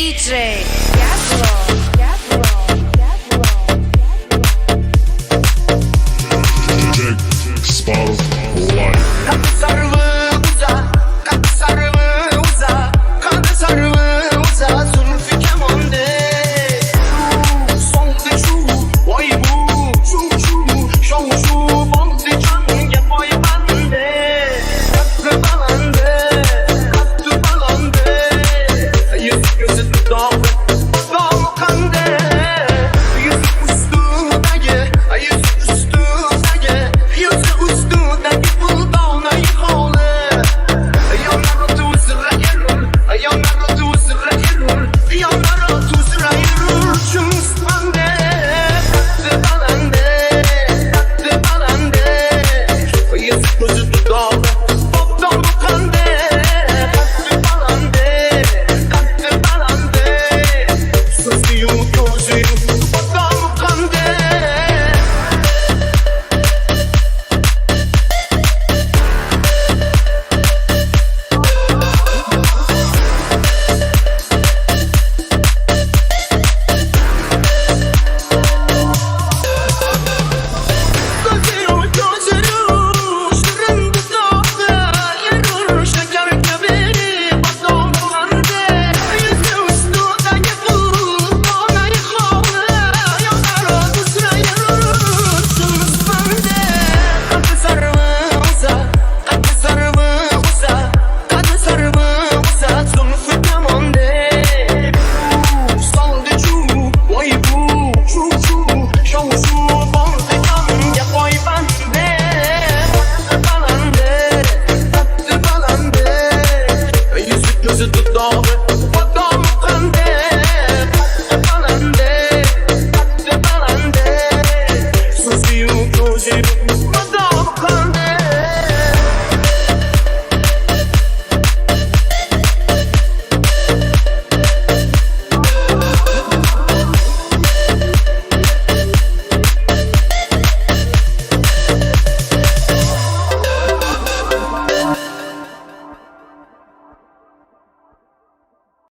DJ Gablo. Jack Spotlight. Kapı sarılı uza, kapı sarılı uza, kanı sarılı uza, zülfü kemonde. Sonde şu, vay bu, şu, bonde can, ya boy bande. Kapı balande, yüz gözü dudağım, dudağım kande. Yüz üstündeki, yüz üstündeki, yüz üstündeki bulduğuna yıkıldı. Yanlar otuz rayırır, yanlar otuz rayırır, yanlar otuz rayırır. Şunuz bende, tattı balande, yüz gözü dudağım, dudağım kande. Tattı balande, sözlüyüm gözüyüm, dudağım kande. Sözlüyüm gözüm